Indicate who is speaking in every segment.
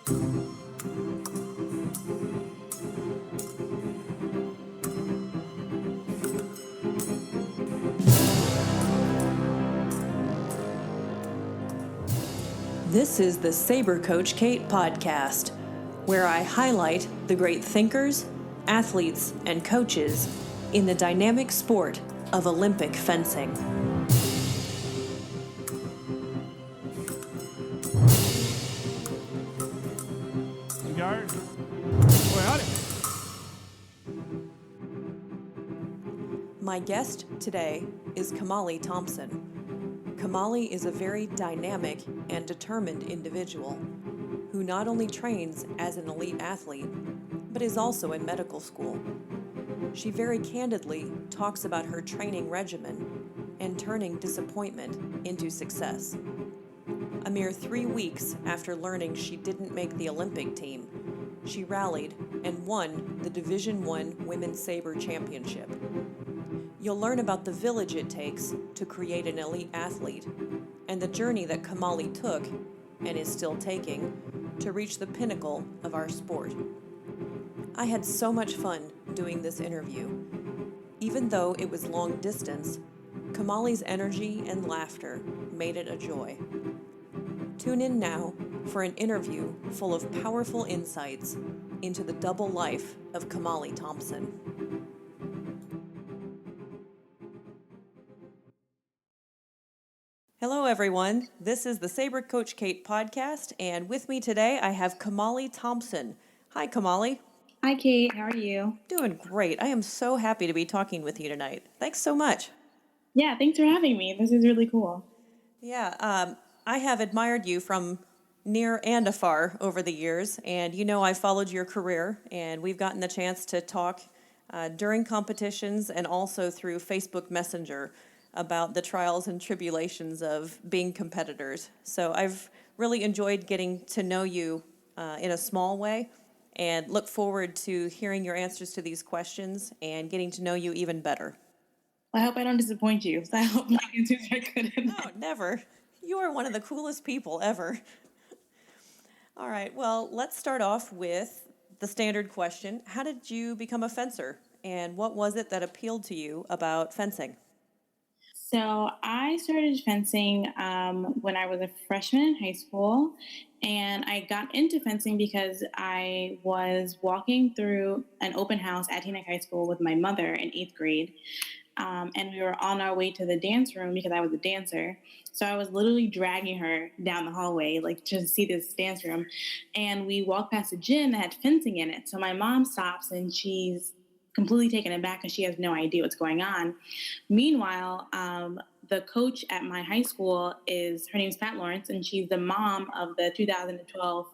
Speaker 1: This is the Sabre Coach Kate podcast, where I highlight the great thinkers, athletes, and coaches in the dynamic sport of Olympic fencing.
Speaker 2: Guard.
Speaker 1: My guest today is Kamali Thompson. Kamali is a very dynamic and determined individual who not only trains as an elite athlete, but is also in medical school. She very candidly talks about her training regimen and turning disappointment into success. A mere 3 weeks after learning she didn't make the Olympic team, she rallied and won the Division I Women's Sabre Championship. You'll learn about the village it takes to create an elite athlete and the journey that Kamali took, and is still taking, to reach the pinnacle of our sport. I had so much fun doing this interview. Even though it was long distance, Kamali's energy and laughter made it a joy. Tune in now for an interview full of powerful insights into the double life of Kamali Thompson. Hello, everyone. This is the Sabre Coach Kate podcast, and with me today I have Kamali Thompson. Hi, Kamali.
Speaker 3: Hi, Kate. How are you?
Speaker 1: Doing great. I am so happy to be talking with you tonight. Thanks so much.
Speaker 3: Yeah, thanks for having me. This is really cool.
Speaker 1: Yeah, I have admired you from near and afar over the years, and I followed your career, and we've gotten the chance to talk during competitions and also through Facebook Messenger about the trials and tribulations of being competitors. So I've really enjoyed getting to know you in a small way, and look forward to hearing your answers to these questions and getting to know you even better.
Speaker 3: I hope I don't disappoint you. I hope my answers are good enough.
Speaker 1: No, never. You are one of the coolest people ever. All right, well, let's start off with the standard question. How did you become a fencer, and what was it that appealed to you about fencing?
Speaker 3: So I started fencing when I was a freshman in high school, and I got into fencing because I was walking through an open house at Teaneck High School with my mother in 8th grade, and we were on our way to the dance room because I was a dancer. So I was literally dragging her down the hallway, like, to see this dance room, and we walked past a gym that had fencing in it. So my mom stops, and she's completely taken aback because she has no idea what's going on. Meanwhile, the coach at my high school her name's Pat Lawrence, and she's the mom of the 2012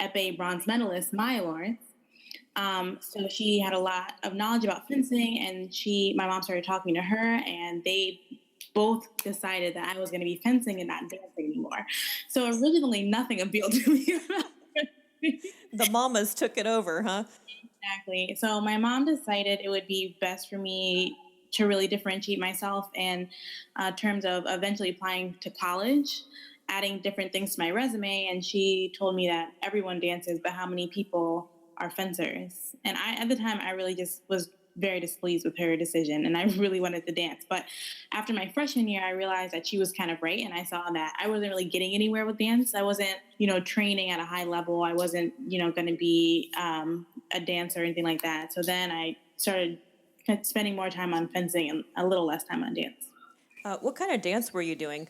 Speaker 3: épée bronze medalist, Maya Lawrence. So she had a lot of knowledge about fencing, and my mom started talking to her, and they both decided that I was going to be fencing and not dancing anymore. So originally nothing appealed to me about fencing.
Speaker 1: The mamas took it over, huh?
Speaker 3: Exactly. So my mom decided it would be best for me to really differentiate myself in terms of eventually applying to college, adding different things to my resume. And she told me that everyone dances, but how many people are fencers? And at the time, I really just was very displeased with her decision, and I really wanted to dance. But after my freshman year, I realized that she was kind of right, and I saw that I wasn't really getting anywhere with dance. I wasn't, training at a high level. I wasn't, going to be a dancer or anything like that. So then I started spending more time on fencing and a little less time on dance.
Speaker 1: What kind of dance were you doing?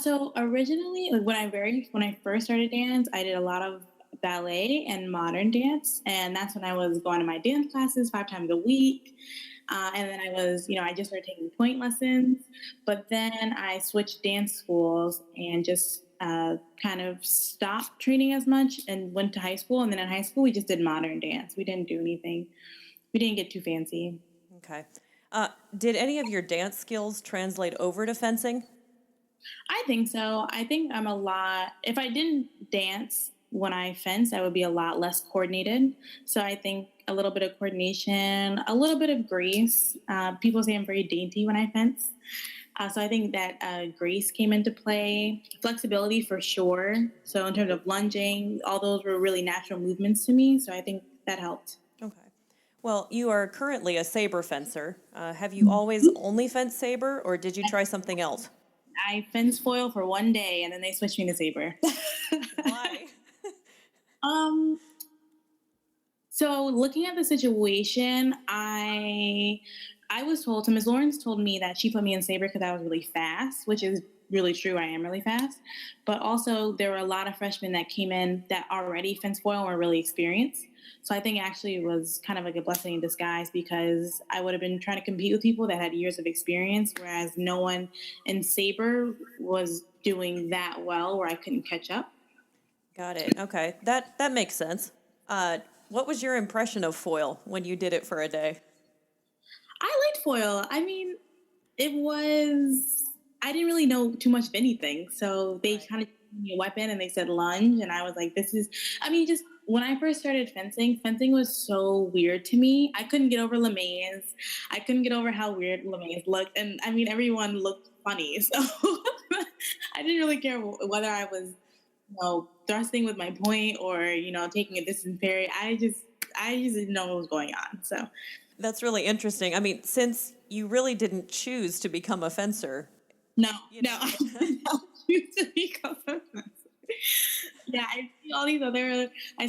Speaker 3: So originally, when I first started dance, I did a lot of ballet and modern dance, and that's when I was going to my dance classes 5 times a week. And then I just started taking point lessons, but then I switched dance schools and just kind of stopped training as much and went to high school. And then in high school, we just did modern dance. We didn't do anything. We didn't get too fancy.
Speaker 1: Okay. Did any of your dance skills translate over to fencing?
Speaker 3: I think so. I think if I didn't dance when I fence, I would be a lot less coordinated. So I think a little bit of coordination, a little bit of grace. People say I'm very dainty when I fence. So I think that grace came into play, flexibility for sure. So in terms of lunging, all those were really natural movements to me. So I think that helped.
Speaker 1: Okay. Well, you are currently a saber fencer. Have you always only fenced saber, or did you try something else?
Speaker 3: I fenced foil for one day, and then they switched me to saber.
Speaker 1: Why?
Speaker 3: um. So looking at the situation, I was told, so Ms. Lawrence told me that she put me in saber because I was really fast, which is really true. I am really fast. But also there were a lot of freshmen that came in that already fenced foil and were really experienced. So I think actually it was kind of like a blessing in disguise because I would have been trying to compete with people that had years of experience, whereas no one in saber was doing that well where I couldn't catch up.
Speaker 1: Got it. Okay. That makes sense. What was your impression of foil when you did it for a day?
Speaker 3: I liked foil. I mean, I didn't really know too much of anything. So they
Speaker 1: Right.
Speaker 3: kind of gave me a weapon and they said lunge. And I was like, just when I first started fencing was so weird to me. I couldn't get over lemaze. I couldn't get over how weird lemaze looked. And I mean, everyone looked funny. So I didn't really care whether I was, thrusting with my point or, taking a distance parry. I just didn't know what was going on. So
Speaker 1: That's really interesting. I mean, since you really didn't choose to become a fencer,
Speaker 3: no,
Speaker 1: you
Speaker 3: no,
Speaker 1: know.
Speaker 3: I did not choose to become a fencer. Yeah, I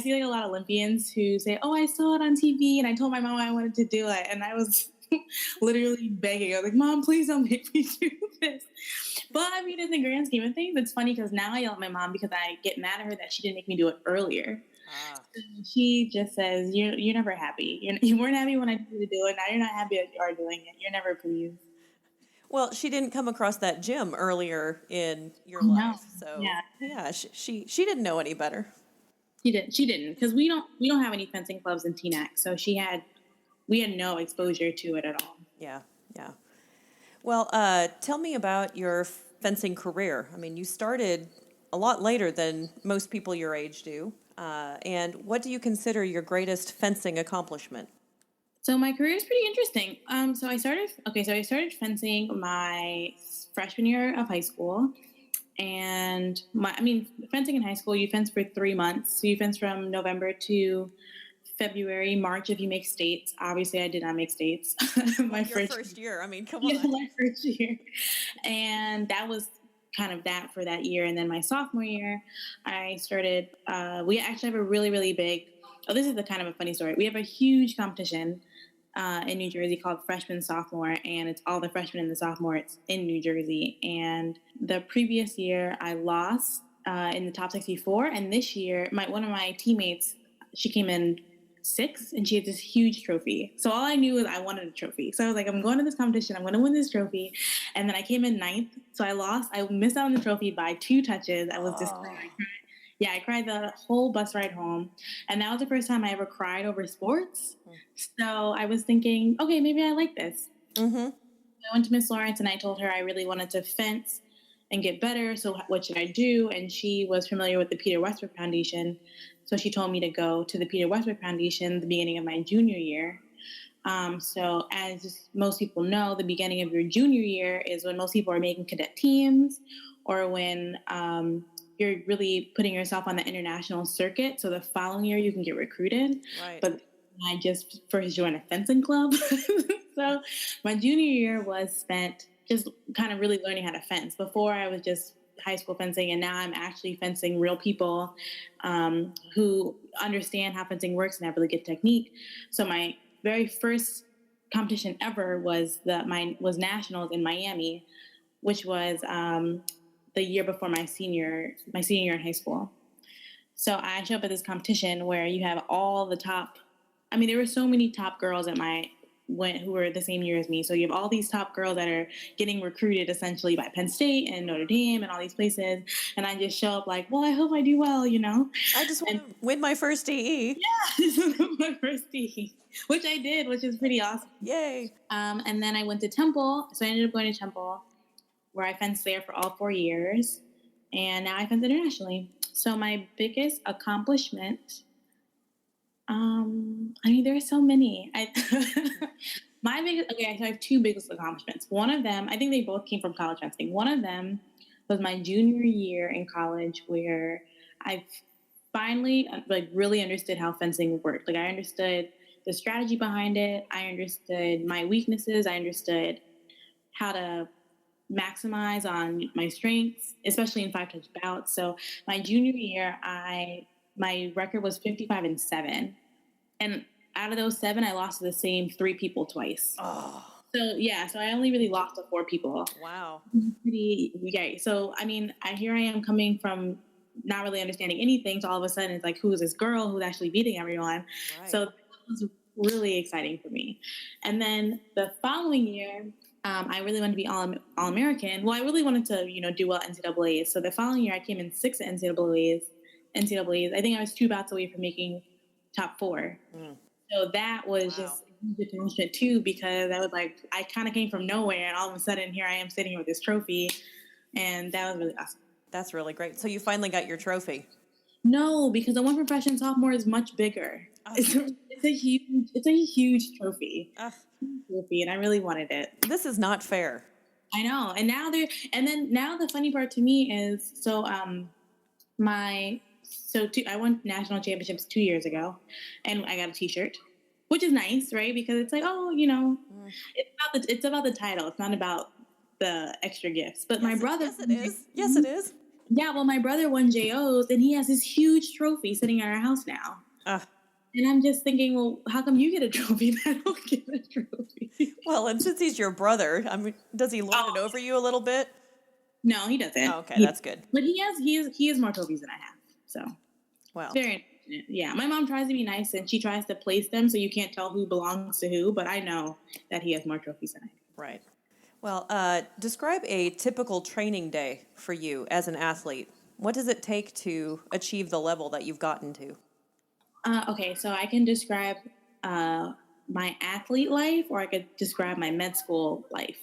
Speaker 3: see like a lot of Olympians who say, "Oh, I saw it on TV, and I told my mom I wanted to do it," and I was literally begging. I was like, "Mom, please don't make me do this." But I mean, in the grand scheme of things, it's funny because now I yell at my mom because I get mad at her that she didn't make me do it earlier.
Speaker 1: Ah.
Speaker 3: She just says, "You're never happy. You weren't happy when I told you to do it. Now you're not happy that you are doing it. You're never pleased."
Speaker 1: Well, she didn't come across that gym earlier in your
Speaker 3: No,
Speaker 1: life, so
Speaker 3: yeah,
Speaker 1: yeah, she didn't know any better.
Speaker 3: she didn't because we don't have any fencing clubs in Teaneck, so we had no exposure to it at all.
Speaker 1: Yeah, yeah. Well, tell me about your fencing career. I mean, you started a lot later than most people your age do. And what do you consider your greatest fencing accomplishment?
Speaker 3: So my career is pretty interesting. So I started fencing my freshman year of high school, and fencing in high school, you fence for 3 months. So you fence from November to February, March if you make states. Obviously, I did not make states.
Speaker 1: Well,
Speaker 3: my
Speaker 1: your
Speaker 3: first
Speaker 1: first year. I mean, come
Speaker 3: Yeah,
Speaker 1: on.
Speaker 3: my first year. And that was kind of that for that year. And then my sophomore year, I started, we actually have a really, really big, oh, this is the kind of a funny story. We have a huge competition in New Jersey called Freshman Sophomore, and it's all the freshmen and the sophomores in New Jersey. And the previous year, I lost in the top 64. And this year, one of my teammates, she came in sixth and she had this huge trophy. So all I knew was I wanted a trophy. So I was like, I'm going to this competition. I'm going to win this trophy. And then I came in ninth. So I lost. I missed out on the trophy by 2 touches. I was just
Speaker 1: Oh,
Speaker 3: crying. Yeah, I cried the whole bus ride home. And that was the first time I ever cried over sports. So I was thinking, okay, maybe I like this.
Speaker 1: mm-hmm.
Speaker 3: I went to Miss Lawrence and I told her I really wanted to fence and get better. So what should I do? And she was familiar with the Peter Westbrook Foundation. So she told me to go to the Peter Westbrook Foundation the beginning of my junior year. So as most people know, the beginning of your junior year is when most people are making cadet teams or when you're really putting yourself on the international circuit. So the following year you can get recruited.
Speaker 1: Right.
Speaker 3: But I just first joined a fencing club. So my junior year was spent just kind of really learning how to fence. Before I was just high school fencing, and now I'm actually fencing real people who understand how fencing works and have really good technique. So my very first competition ever was nationals in Miami, which was the year before my senior year in high school. So I show up at this competition where you have all the top. I mean, there were so many top girls who were the same year as me. So you have all these top girls that are getting recruited essentially by Penn State and Notre Dame and all these places. And I just show up like, well, I hope I do well,
Speaker 1: I just want to win my first DE.
Speaker 3: Yeah, my first DE, which I did, which is pretty awesome.
Speaker 1: Yay.
Speaker 3: And then I went to Temple. So I ended up going to Temple where I fenced there for all 4 years. And now I fence internationally. So my biggest accomplishment, there are so many. So I have two biggest accomplishments. One of them, I think they both came from college fencing. One of them was my junior year in college, where I finally like really understood how fencing worked. Like I understood the strategy behind it. I understood my weaknesses. I understood how to maximize on my strengths, especially in 5 touch bouts. So my junior year, my record was 55-7, and out of those 7, I lost to the same 3 people twice.
Speaker 1: Oh,
Speaker 3: So I only really lost to 4 people.
Speaker 1: wow.
Speaker 3: Pretty yay. So I mean, here I am coming from not really understanding anything. So all of a sudden, it's like, who is this girl who's actually beating everyone?
Speaker 1: Right.
Speaker 3: So that was really exciting for me. And then the following year, I really wanted to be all American. Well, I really wanted to, do well at NCAA's. So the following year, I came in 6th at NCAA's. I think I was 2 bouts away from making top 4. So that was just a huge accomplishment too, because I was like, I kind of came from nowhere, and all of a sudden here I am sitting here with this trophy, and that was really awesome.
Speaker 1: That's really great. So you finally got your trophy.
Speaker 3: No, because the one for freshman sophomore is much bigger. It's a huge trophy. And I really wanted it.
Speaker 1: This is not fair.
Speaker 3: I know. And now the funny part to me is, I won national championships 2 years ago, and I got a T-shirt, which is nice, right? Because it's like, it's about the title. It's not about the extra gifts. But my brother,
Speaker 1: yes, it is. Yes, it is.
Speaker 3: Yeah, well, my brother won JOs, and he has this huge trophy sitting at our house now. And I'm just thinking, well, how come you get a trophy and I don't get a trophy?
Speaker 1: Well, and since he's your brother, I mean, does he lord it over you a little bit?
Speaker 3: No, he doesn't.
Speaker 1: Oh, okay, that's good.
Speaker 3: But he has more trophies than I have. So,
Speaker 1: wow.
Speaker 3: It's very unfortunate. Yeah, my mom tries to be nice, and she tries to place them so you can't tell who belongs to who. But I know that he has more trophies than I do.
Speaker 1: Right. Well, describe a typical training day for you as an athlete. What does it take to achieve the level that you've gotten to?
Speaker 3: Okay, so I can describe my athlete life, or I could describe my med school life.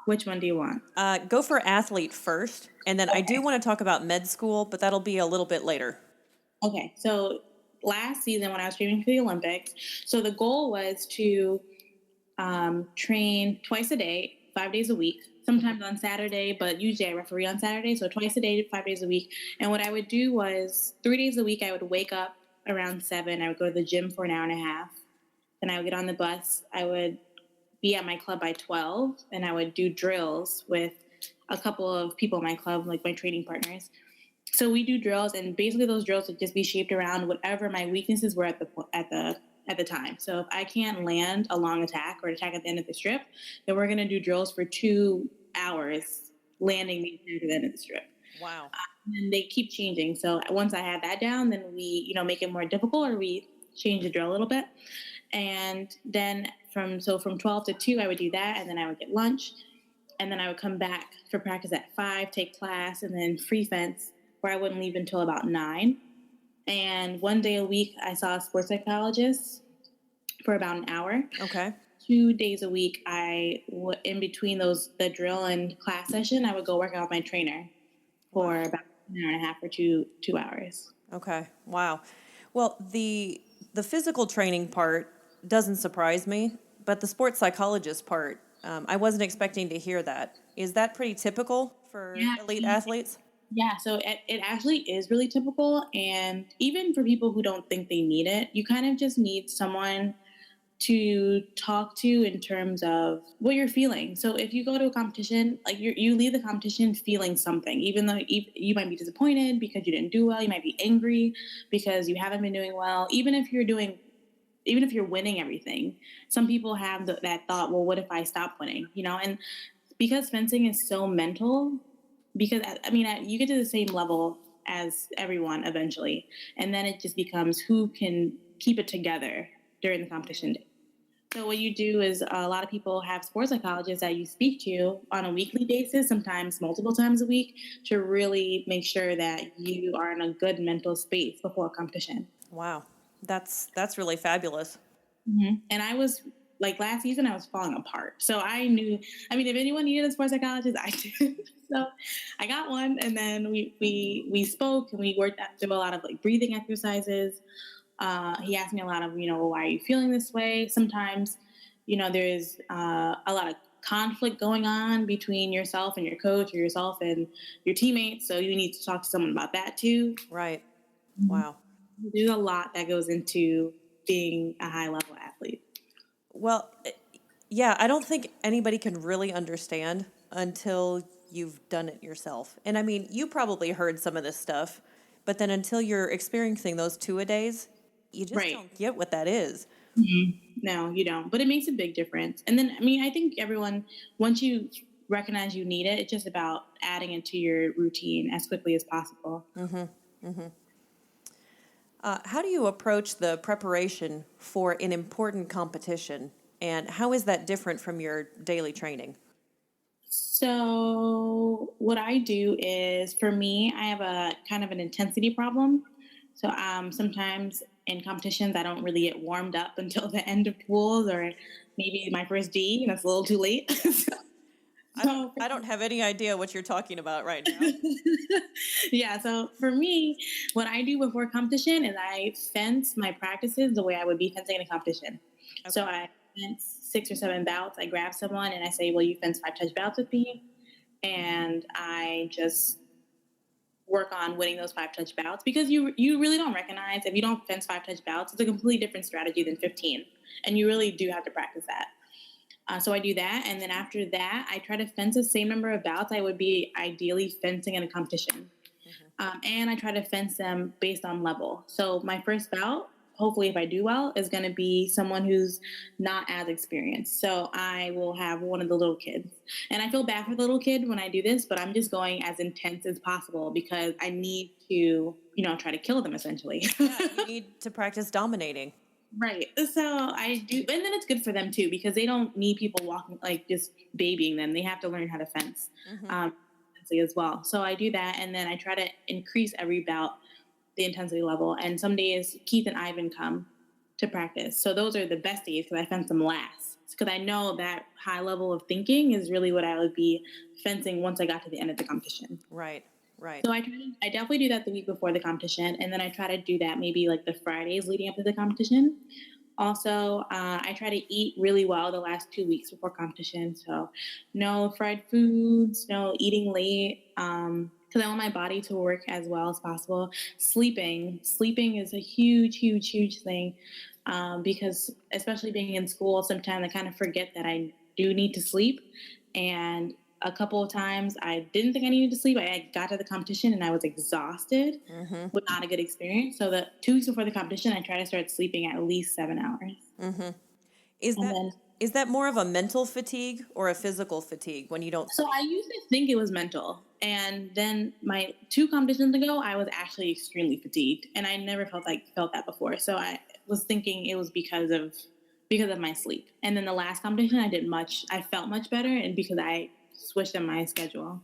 Speaker 3: Which one do you want?
Speaker 1: Go for athlete first, and then I do want to talk about med school, but that'll be a little bit later.
Speaker 3: Okay, so last season when I was training for the Olympics, so the goal was to train twice a day, 5 days a week, sometimes on Saturday, but usually I referee on Saturday, so twice a day, 5 days a week. And what I would do was 3 days a week, I would wake up around 7. I would go to the gym for an hour and a half. Then I would get on the bus. I would be at my club by 12, and I would do drills with a couple of people in my club, like my training partners. So we do drills, and basically those drills would just be shaped around whatever my weaknesses were at the time. So if I can't land a long attack or attack at the end of the strip, then we're going to do drills for 2 hours landing the attack at the end of the strip.
Speaker 1: Wow.
Speaker 3: And they keep changing. So once I have that down, then we, make it more difficult, or we change the drill a little bit. And then from 12 to 2, I would do that. And then I would get lunch. And then I would come back for practice at 5, take class, and then free fence, where I wouldn't leave until about 9. And 1 day a week, I saw a sports psychologist for about an hour.
Speaker 1: Okay.
Speaker 3: 2 days a week, in between the drill and class session, I would go work out with my trainer for about an hour and a half or 2 hours.
Speaker 1: Okay. Wow. Well, the physical training part doesn't surprise me, but the sports psychologist part, I wasn't expecting to hear that. Is that pretty typical for elite athletes?
Speaker 3: Yeah, so it actually is really typical. And even for people who don't think they need it, you kind of just need someone to talk to in terms of what you're feeling. So if you go to a competition, like you leave the competition feeling something, even though you might be disappointed because you didn't do well, you might be angry because you haven't been doing well. Even if you're winning everything, some people have that thought, well, what if I stop winning? And because fencing is so mental, because you get to the same level as everyone eventually, and then it just becomes who can keep it together during the competition day. So what you do is a lot of people have sports psychologists that you speak to on a weekly basis, sometimes multiple times a week, to really make sure that you are in a good mental space before a competition.
Speaker 1: Wow. That's really fabulous.
Speaker 3: Mm-hmm. And I was like, last season I was falling apart. So I knew, if anyone needed a sports psychologist, I did. So I got one, and then we spoke, and we worked through a lot of like breathing exercises. He asked me a lot of, why are you feeling this way? Sometimes there is a lot of conflict going on between yourself and your coach or yourself and your teammates. So you need to talk to someone about that too.
Speaker 1: Right.
Speaker 3: Mhm.
Speaker 1: Wow.
Speaker 3: There's a lot that goes into being a high level athlete.
Speaker 1: Well, yeah, I don't think anybody can really understand until you've done it yourself. And I mean, you probably heard some of this stuff, but then until you're experiencing those two-a-days, you just
Speaker 3: Right.
Speaker 1: don't get what that is.
Speaker 3: No, you don't. But it makes a big difference. And then, I mean, I think everyone, once you recognize you need it, it's just about adding it to your routine as quickly as possible.
Speaker 1: How do you approach the preparation for an important competition, and how is that different from your daily training?
Speaker 3: So, what I do is for me, I have a kind of an intensity problem. So, sometimes in competitions, I don't really get warmed up until the end of pools or maybe my first D, and it's a little too late. so,
Speaker 1: I don't have any idea what you're talking about right now.
Speaker 3: yeah, so for me, what I do before competition is I fence my practices the way I would be fencing in a competition. So
Speaker 1: Okay.
Speaker 3: I fence 6 or 7 bouts. I grab someone and I say, "Well, you fence 5 touch bouts with me," and I just work on winning those 5 touch bouts because you really don't recognize if you don't fence 5 touch bouts, it's a completely different strategy than 15, and you really do have to practice that. So I do that, and then after that, I try to fence the same number of bouts I would be ideally fencing in a competition. And I try to fence them based on level. So my first bout, hopefully, if I do well, is going to be someone who's not as experienced. So I will have one of the little kids, and I feel bad for the little kid when I do this, but I'm just going as intense as possible because I need to, try to kill them essentially.
Speaker 1: Yeah, you need to practice dominating.
Speaker 3: Right. So I do, and then it's good for them too because they don't need people walking like just babying them. They have to learn how to fence as well. So I do that, and then I try to increase every bout the intensity level. And some days Keith and Ivan come to practice, so those are the best days because I fence them last because I know that high level of thinking is really what I would be fencing once I got to the end of the competition.
Speaker 1: Right, right.
Speaker 3: So I definitely do that the week before the competition, and then I try to do that maybe like the Fridays leading up to the competition. Also, I try to eat really well the last 2 weeks before competition. So, no fried foods, no eating late, because I want my body to work as well as possible. Sleeping is a huge, huge, huge thing, because especially being in school, sometimes I kind of forget that I do need to sleep, and a couple of times I didn't think I needed to sleep. I got to the competition and I was exhausted with not a good experience. So the 2 weeks before the competition, I try to start sleeping at least 7 hours.
Speaker 1: Is
Speaker 3: And
Speaker 1: that
Speaker 3: then,
Speaker 1: is that more of a mental fatigue or a physical fatigue when you don't
Speaker 3: so
Speaker 1: sleep?
Speaker 3: I used to think it was mental. And then my 2 competitions ago, I was actually extremely fatigued, and I never felt that before. So I was thinking it was because of my sleep. And then the last competition, I felt much better, and because I switched in my schedule.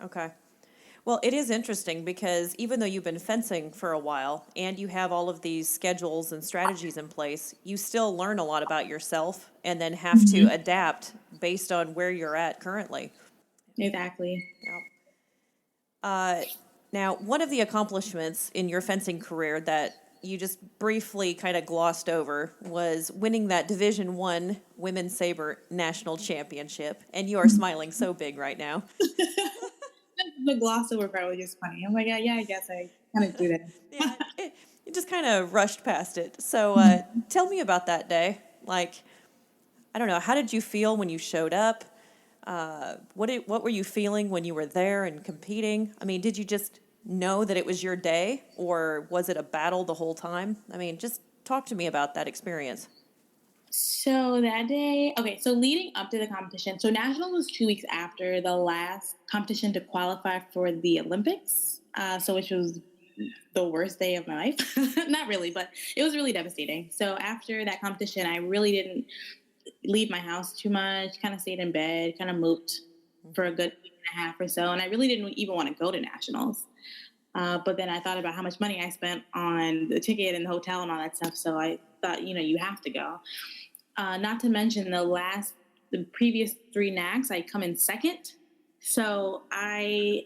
Speaker 1: Okay. Well, it is interesting because even though you've been fencing for a while and you have all of these schedules and strategies in place, you still learn a lot about yourself and then have to adapt based on where you're at currently.
Speaker 3: Exactly.
Speaker 1: Yep. Now, one of the accomplishments in your fencing career that you just briefly kind of glossed over was winning that Division One Women's Sabre National Championship, and you are smiling so big right now.
Speaker 3: The gloss over part was just funny. I'm like, yeah, I guess I kind of do that.
Speaker 1: Yeah, you just kind of rushed past it. So tell me about that day. Like, I don't know, how did you feel when you showed up? What were you feeling when you were there and competing? I mean, did you just know that it was your day, or was it a battle the whole time? I mean, just talk to me about that experience.
Speaker 3: So that day, okay, so leading up to the competition, so Nationals was 2 weeks after the last competition to qualify for the Olympics, which was the worst day of my life. Not really, but it was really devastating. So after that competition, I really didn't leave my house too much, kind of stayed in bed, kind of moped for a good week and a half or so. And I really didn't even want to go to Nationals. But then I thought about how much money I spent on the ticket and the hotel and all that stuff. So I thought, you have to go. Not to mention the previous 3 NACs, I come in second. So I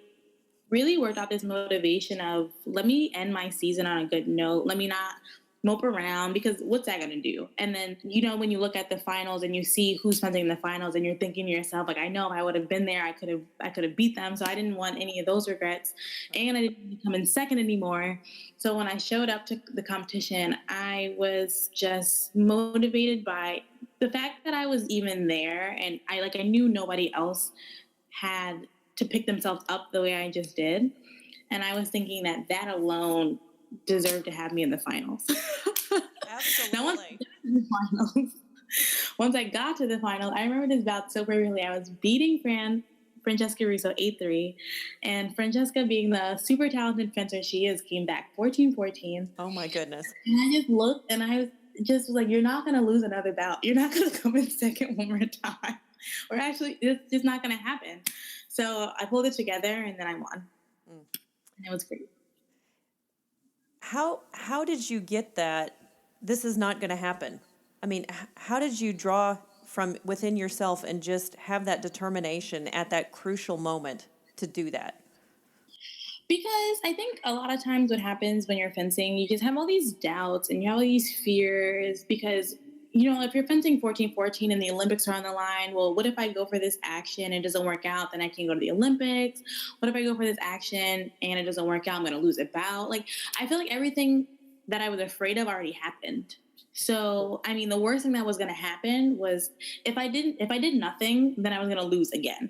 Speaker 3: really worked out this motivation of let me end my season on a good note. Let me not mope around, because what's that going to do? And then, you know, when you look at the finals and you see who's fencing in the finals and you're thinking to yourself, like, I know if I would have been there, I could have beat them. So I didn't want any of those regrets. And I didn't come in second anymore. So when I showed up to the competition, I was just motivated by the fact that I was even there. And I knew nobody else had to pick themselves up the way I just did. And I was thinking that alone deserved to have me in the finals.
Speaker 1: Absolutely.
Speaker 3: Once I got to the final, I remember this bout so vividly. I was beating Francesca Russo 8-3, and Francesca, being the super talented fencer she is, came back 14-14.
Speaker 1: Oh my goodness.
Speaker 3: And I just looked and I just was like, you're not going to lose another bout. You're not going to come in second one more time. Or actually, it's just not going to happen. So I pulled it together and then I won. And it was great.
Speaker 1: How did you get that this is not going to happen? I mean, how did you draw from within yourself and just have that determination at that crucial moment to do that?
Speaker 3: Because I think a lot of times what happens when you're fencing, you just have all these doubts and you have all these fears because, you know, if you're fencing 14-14 and the Olympics are on the line, well, what if I go for this action and it doesn't work out? Then I can go to the Olympics. What if I go for this action and it doesn't work out? I'm going to lose a bout. Like, I feel like everything that I was afraid of already happened. So, I mean, the worst thing that was going to happen was if I did nothing, then I was going to lose again.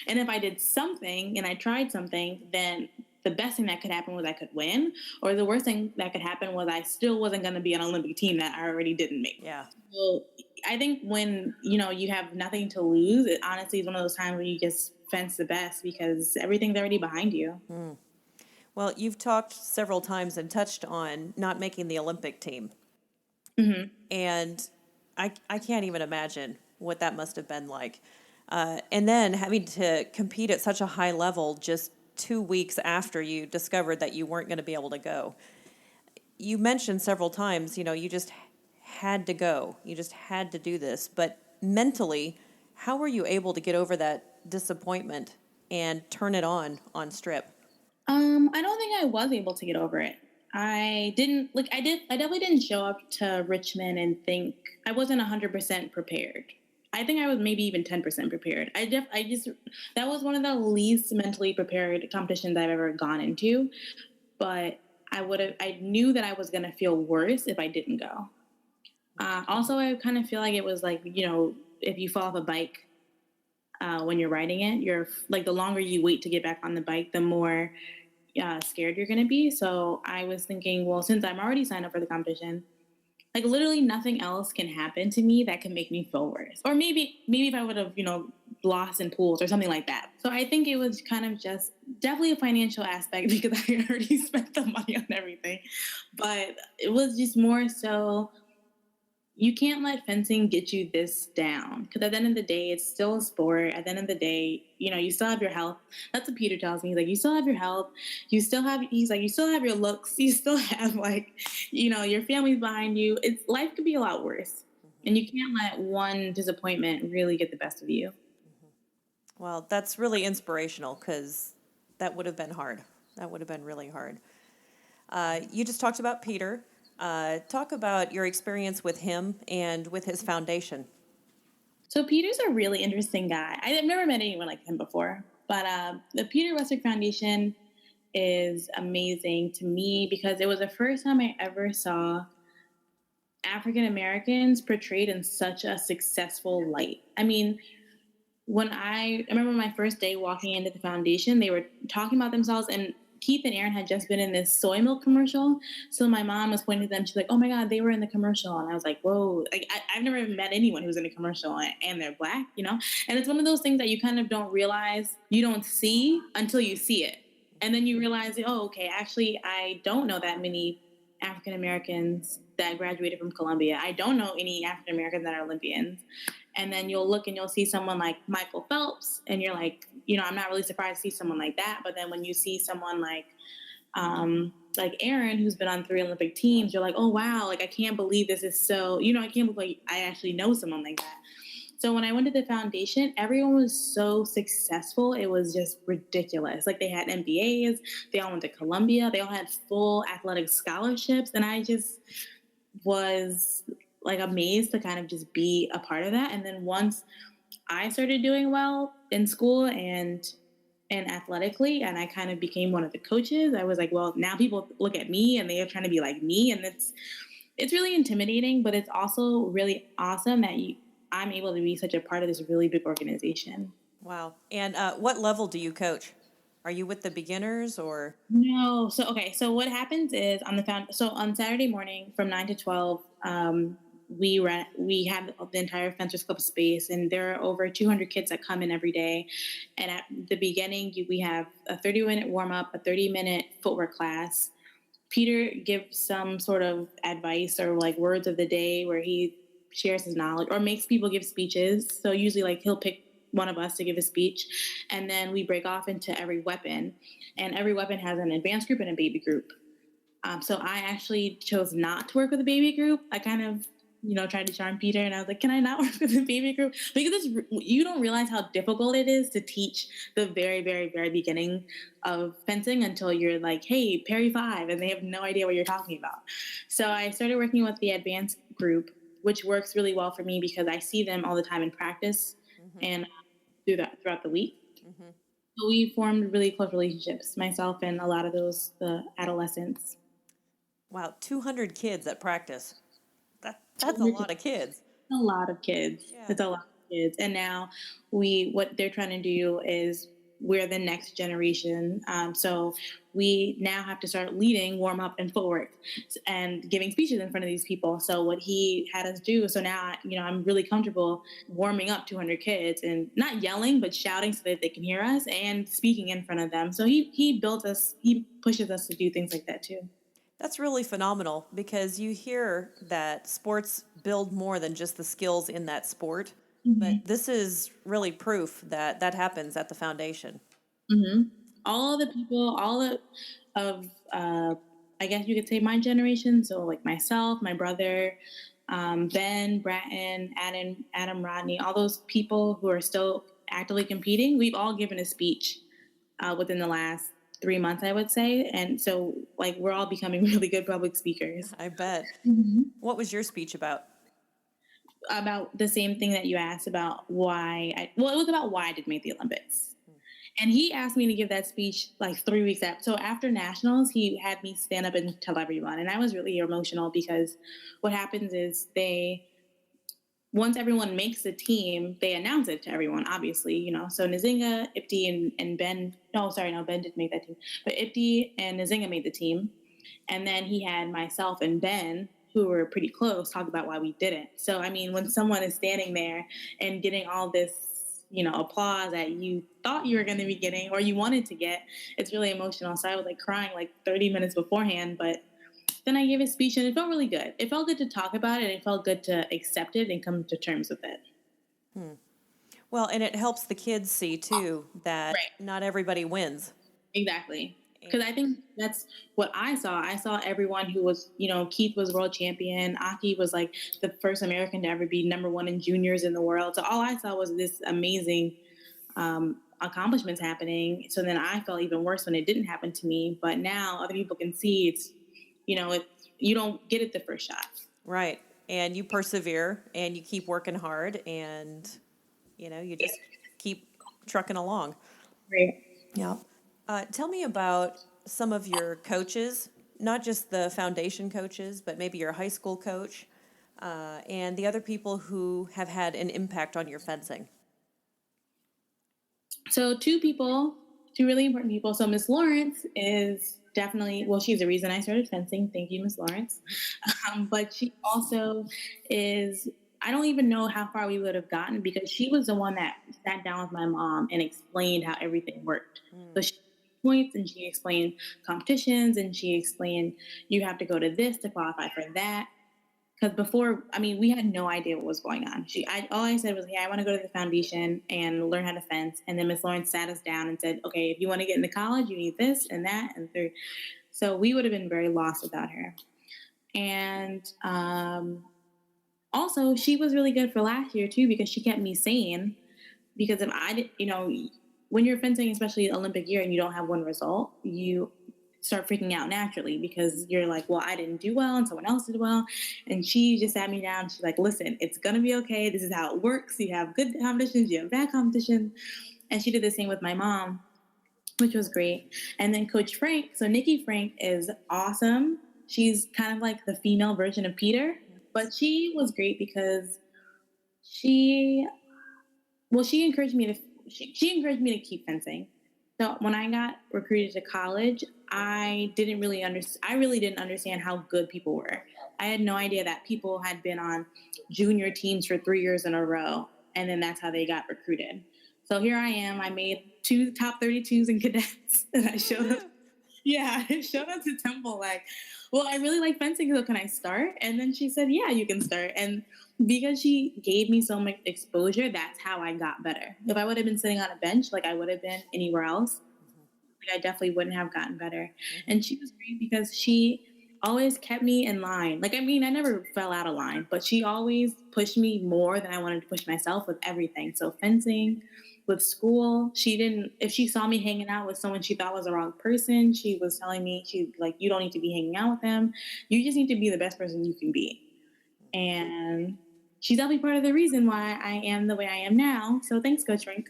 Speaker 3: And if I did something and I tried something, then the best thing that could happen was I could win, or the worst thing that could happen was I still wasn't going to be an Olympic team that I already didn't make.
Speaker 1: Yeah.
Speaker 3: So I think when, you know, you have nothing to lose, it honestly is one of those times where you just fence the best because everything's already behind you.
Speaker 1: Well, you've talked several times and touched on not making the Olympic team.
Speaker 3: Mm-hmm.
Speaker 1: And I can't even imagine what that must have been like. And then having to compete at such a high level just 2 weeks after you discovered that you weren't going to be able to go. You mentioned several times, you know, you just had to go. You just had to do this. But mentally, how were you able to get over that disappointment and turn it on strip?
Speaker 3: I don't think I was able to get over it. I definitely didn't show up to Richmond and think I wasn't 100% prepared. I think I was maybe even 10% prepared. That was one of the least mentally prepared competitions I've ever gone into. But I knew that I was going to feel worse if I didn't go. Also, I kind of feel like it was like, you know, if you fall off a bike when you're riding it, you're like, the longer you wait to get back on the bike, the more scared you're going to be. So I was thinking, well, since I'm already signed up for the competition, like literally nothing else can happen to me that can make me feel worse. Or maybe if I would have, you know, lost in pools or something like that. So I think it was kind of just definitely a financial aspect because I already spent the money on everything. But it was just more so, you can't let fencing get you this down. Because at the end of the day, it's still a sport. At the end of the day, you know, you still have your health. That's what Peter tells me. He's like, you still have your health. You still have your looks. You still have, like, you know, your family's behind you. Life could be a lot worse. And you can't let one disappointment really get the best of you.
Speaker 1: Well, that's really inspirational because that would have been hard. That would have been really hard. You just talked about Peter. Talk about your experience with him and with his foundation.
Speaker 3: So Peter's a really interesting guy. I've never met anyone like him before, but the Peter Westbrook Foundation is amazing to me because it was the first time I ever saw African Americans portrayed in such a successful light. I mean, I remember my first day walking into the foundation, they were talking about themselves, and Keith and Aaron had just been in this soy milk commercial. So my mom was pointing to them. She's like, oh my God, they were in the commercial. And I was like, whoa, like, I've never met anyone who's in a commercial and they're Black, you know? And it's one of those things that you kind of don't realize you don't see until you see it. And then you realize, oh, okay, actually, I don't know that many African Americans that graduated from Columbia. I don't know any African Americans that are Olympians. And then you'll look and you'll see someone like Michael Phelps, and you're like, you know, I'm not really surprised to see someone like that. But then when you see someone like Aaron, who's been on 3 Olympic teams, you're like, oh, wow, like, I can't believe this is so, you know, I can't believe I actually know someone like that. So when I went to the foundation, everyone was so successful. It was just ridiculous. Like they had MBAs, they all went to Columbia, they all had full athletic scholarships. And I just was like amazed to kind of just be a part of that. And then once I started doing well in school and athletically, and I kind of became one of the coaches, I was like, well, now people look at me and they are trying to be like me. And it's really intimidating, but it's also really awesome that I'm able to be such a part of this really big organization.
Speaker 1: Wow. And what level do you coach? Are you with the beginners or?
Speaker 3: No. So, okay. So what happens is so on Saturday morning from 9 to 12, we have the entire Fencers Club space, and there are over 200 kids that come in every day. And at the beginning, we have a 30-minute warm up, a 30-minute footwork class. Peter gives some sort of advice or like words of the day where he shares his knowledge or makes people give speeches. So usually like he'll pick one of us to give a speech, and then we break off into every weapon, and every weapon has an advanced group and a baby group. So I actually chose not to work with a baby group. I kind of, tried to charm Peter, and I was like, can I not work with a baby group? Because you don't realize how difficult it is to teach the very, very, very beginning of fencing until you're like, hey, parry 5, and they have no idea what you're talking about. So I started working with the advanced group, which works really well for me because I see them all the time in practice and throughout the week. So we formed really close relationships, myself and a lot of the adolescents.
Speaker 1: Wow, 200 kids at practice. That's a lot of kids.
Speaker 3: A lot of kids.
Speaker 1: Yeah.
Speaker 3: It's a lot of kids. And now what they're trying to do is we're the next generation. So we now have to start leading warm up and footwork and giving speeches in front of these people. So what he had us do, so now, I'm really comfortable warming up 200 kids and not yelling, but shouting so that they can hear us and speaking in front of them. So he pushes us to do things like that too.
Speaker 1: That's really phenomenal because you hear that sports build more than just the skills in that sport. But this is really proof that that happens at the foundation.
Speaker 3: All the people, I guess you could say my generation. So like myself, my brother, Ben, Bratton, Adam Rodney, all those people who are still actively competing, we've all given a speech within the last 3 months, I would say. And so like we're all becoming really good public speakers.
Speaker 1: I bet. What was your speech about?
Speaker 3: About the same thing that you asked about it was about why I did make the Olympics. And he asked me to give that speech like 3 weeks after. So after nationals, he had me stand up and tell everyone. And I was really emotional because what happens is once everyone makes the team, they announce it to everyone, obviously, So Nzinga, Ipti, and Ben, Ben didn't make that team. But Ipti and Nzinga made the team. And then he had myself and Ben, who were pretty close, talk about why we didn't. So, I mean, when someone is standing there and getting all this, applause that you thought you were going to be getting or you wanted to get, it's really emotional. So I was like crying like 30 minutes beforehand, but then I gave a speech and it felt really good. It felt good to talk about it. It felt good to accept it and come to terms with it.
Speaker 1: Well, and it helps the kids see too that not everybody wins.
Speaker 3: Exactly. Because I think that's what I saw. I saw everyone who was, Keith was world champion. Aki was like the first American to ever be #1 in juniors in the world. So all I saw was this amazing accomplishments happening. So then I felt even worse when it didn't happen to me. But now other people can see it's, you don't get it the first shot.
Speaker 1: Right. And you persevere and you keep working hard and, you just keep trucking along.
Speaker 3: Right.
Speaker 1: Yeah. Tell me about some of your coaches, not just the foundation coaches, but maybe your high school coach, and the other people who have had an impact on your fencing.
Speaker 3: So two really important people. So Miss Lawrence is definitely, she's the reason I started fencing. Thank you, Miss Lawrence. But she also is, I don't even know how far we would have gotten because she was the one that sat down with my mom and explained how everything worked. So she points and she explained competitions and she explained you have to go to this to qualify for that. Because before, we had no idea what was going on. All I said was, hey, I want to go to the foundation and learn how to fence. And then Miss Lawrence sat us down and said, okay, if you want to get into college, you need this and that and third. So we would have been very lost without her. And Also, she was really good for last year too because she kept me sane. Because if I did, when you're fencing, especially Olympic year, and you don't have one result, you start freaking out naturally because you're like, well, I didn't do well and someone else did well. And she just sat me down. She's like, listen, it's going to be okay. This is how it works. You have good competitions, you have bad competitions. And she did the same with my mom, which was great. And then Coach Frank, so Nikki Frank is awesome. She's kind of like the female version of Peter, but she was great because she encouraged me to keep fencing. So when I got recruited to college, I really didn't understand how good people were. I had no idea that people had been on junior teams for 3 years in a row, and then that's how they got recruited. So here I am. I made 2 top 32s in cadets, and I showed up. Yeah, I showed up to Temple like, well, I really like fencing, so can I start? And then she said, yeah, you can start. And because she gave me so much exposure, that's how I got better. If I would have been sitting on a bench like I would have been anywhere else, like I definitely wouldn't have gotten better. And she was great because she always kept me in line. Like, I mean, I never fell out of line, but she always pushed me more than I wanted to push myself with everything. So fencing, with school, if she saw me hanging out with someone she thought was the wrong person, she was telling me, you don't need to be hanging out with them. You just need to be the best person you can be. And she's definitely part of the reason why I am the way I am now. So thanks, Coach Frank.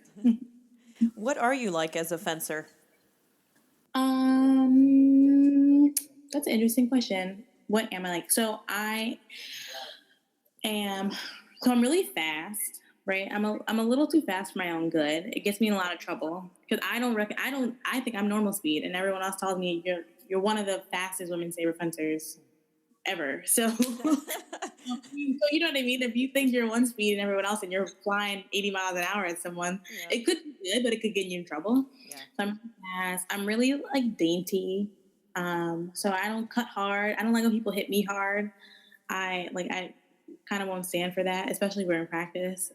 Speaker 1: What are you like as a fencer?
Speaker 3: That's an interesting question. What am I like? So I'm really fast, right? I'm a little too fast for my own good. It gets me in a lot of trouble because I think I'm normal speed, and everyone else tells me you're one of the fastest women saber fencers ever. So, so you know what I mean? If you think you're one speed and everyone else and you're flying 80 miles an hour at someone, it could be good, but it could get you in trouble. Yeah. So I'm fast. I'm really like dainty. So I don't cut hard. I don't like when people hit me hard. I kind of won't stand for that, especially when we're in practice.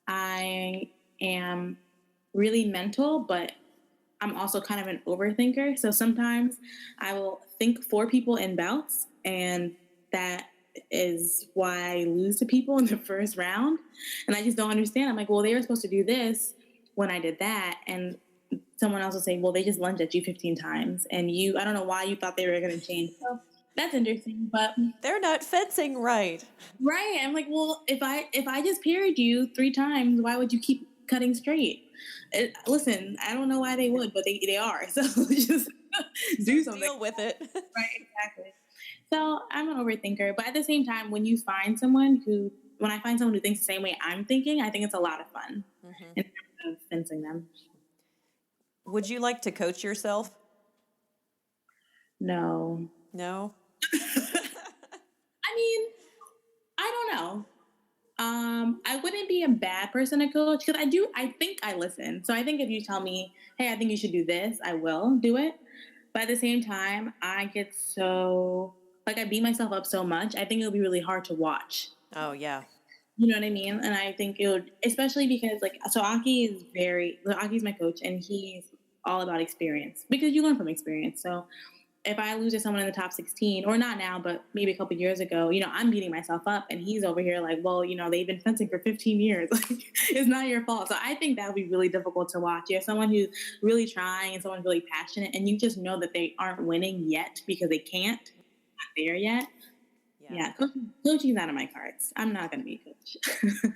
Speaker 3: I am really mental, but I'm also kind of an overthinker. So sometimes I will think for people in bouts, and that is why I lose to people in the first round. And I just don't understand. I'm like, well, they were supposed to do this when I did that. And someone else will say, well, they just lunged at you 15 times. And I don't know why you thought they were going to change. So that's interesting, but
Speaker 1: they're not fencing right.
Speaker 3: Right. I'm like, well, if I just parried you 3 times, why would you keep cutting straight? Listen, I don't know why they would, but they are. So just do something.
Speaker 1: Deal with it.
Speaker 3: Right, exactly. So I'm an overthinker, but at the same time, when I find someone who thinks the same way I'm thinking, I think it's a lot of fun in terms of fencing them.
Speaker 1: Would you like to coach yourself?
Speaker 3: No.
Speaker 1: No?
Speaker 3: I mean, I don't know. I wouldn't be a bad person to coach because I think I listen. So I think if you tell me, hey, I think you should do this, I will do it. But at the same time, I get so, I beat myself up so much, I think it would be really hard to watch.
Speaker 1: Oh, yeah.
Speaker 3: You know what I mean? And I think it would, especially because Aki's my coach, and he's all about experience because you learn from experience. So if I lose to someone in the top 16, or not now, but maybe a couple years ago, I'm beating myself up, and he's over here like, well, they've been fencing for 15 years. It's not your fault. So I think that would be really difficult to watch. You have someone who's really trying and someone really passionate, and you just know that they aren't winning yet because they can't, not there yet. Yeah. Coaching's out of my cards. I'm not going to be a coach.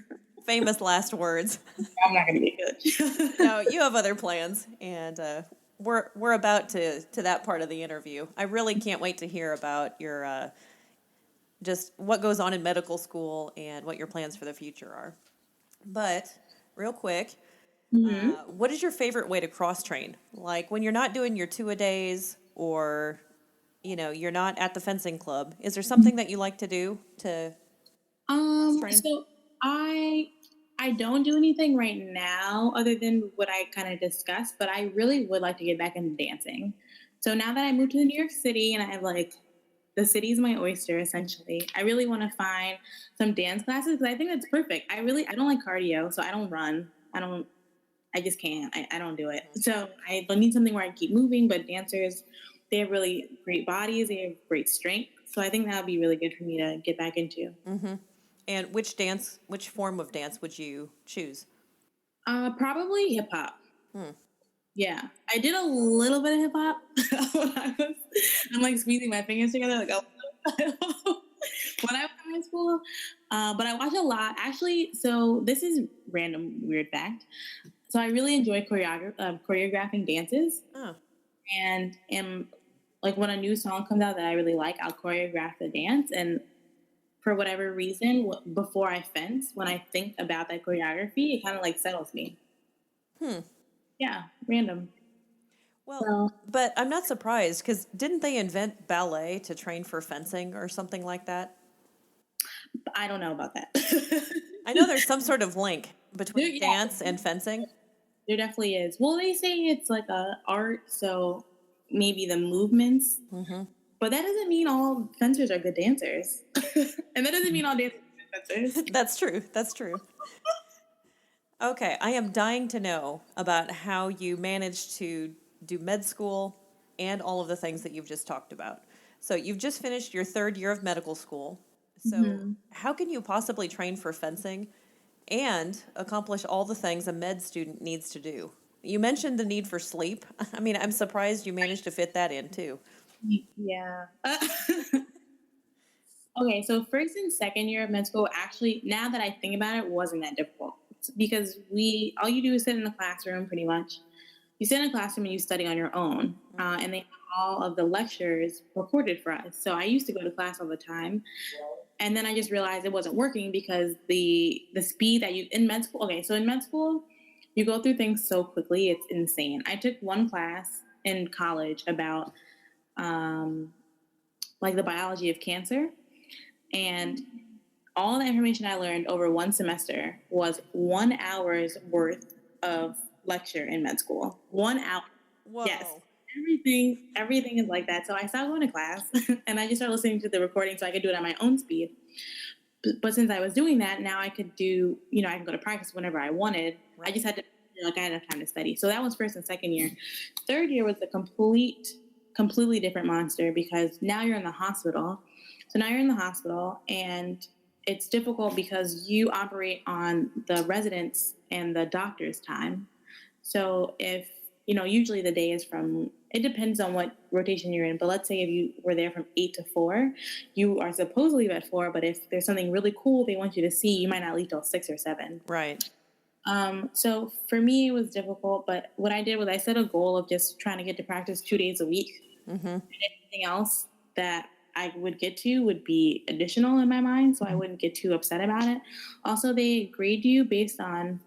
Speaker 1: Famous last words.
Speaker 3: I'm not going to be a coach.
Speaker 1: No, you have other plans, and we're about to that part of the interview. I really can't wait to hear about your just what goes on in medical school and what your plans for the future are. But real quick, what is your favorite way to cross train? Like when you're not doing your 2-a-days, or you're not at the fencing club. Is there something that you like to do to cross train?
Speaker 3: So I don't do anything right now other than what I kind of discussed, but I really would like to get back into dancing. So now that I moved to New York City and I have the city's my oyster, essentially, I really want to find some dance classes because I think that's perfect. I don't like cardio, so I don't run. I just can't. I don't do it. So I need something where I keep moving, but dancers, they have really great bodies. They have great strength. So I think that would be really good for me to get back into.
Speaker 1: And which form of dance would you choose?
Speaker 3: Probably hip hop. Yeah, I did a little bit of hip hop when I'm like squeezing my fingers together, like, oh, when I was in high school. But I watch a lot, actually. So this is random, weird fact. So I really enjoy choreographing dances,
Speaker 1: Oh,
Speaker 3: and am like when a new song comes out that I really like, I'll choreograph the dance. And for whatever reason, before I fence, when I think about that choreography, it kind of like settles me. Yeah, random.
Speaker 1: well,
Speaker 3: So
Speaker 1: but I'm not surprised because didn't they invent ballet to train for fencing or something like that?
Speaker 3: I don't know about that.
Speaker 1: I know there's some sort of link between
Speaker 3: Yeah,
Speaker 1: dance and fencing.
Speaker 3: there definitely is. Well, they say it's like a art, so maybe the movements. But that doesn't mean all fencers are good dancers, and that doesn't mean all dancers are good fencers.
Speaker 1: That's true. That's true. Okay, I am dying to know about how you managed to do med school and all of the things that you've just talked about. So you've just finished your third year of medical school. So how can you possibly train for fencing and accomplish all the things a med student needs to do? You mentioned the need for sleep. I mean, I'm surprised you managed to fit that in too.
Speaker 3: Yeah. Okay, so first and second year of med school, actually, now that I think about it, wasn't that difficult because all you do is sit in the classroom pretty much. You sit in a classroom and you study on your own, and they have all of the lectures recorded for us. So I used to go to class all the time, and then I just realized it wasn't working because the speed that you in med school. Okay, so in med school, you go through things so quickly, it's insane. I took one class in college about like the biology of cancer, and all the information I learned over one semester was 1 hour's worth of lecture in med school. 1 hour.
Speaker 1: Whoa.
Speaker 3: Yes. Everything is like that. So I stopped going to class and I just started listening to the recording so I could do it at my own speed. But since I was doing that, now I could do, I can go to practice whenever I wanted. Right. I just had to, I had enough time to study. So that was first and second year. Third year was a completely different monster because now you're in the hospital. So now you're in the hospital and it's difficult because you operate on the residents and the doctor's time. So if, usually the day is it depends on what rotation you're in, but let's say if you were there from 8 to 4, you are supposed to leave at 4, but if there's something really cool they want you to see, you might not leave till 6 or 7.
Speaker 1: Right.
Speaker 3: So for me, it was difficult, but what I did was I set a goal of just trying to get to practice 2 days a week. And anything else that I would get to would be additional in my mind, so I wouldn't get too upset about it. Also, they grade you based on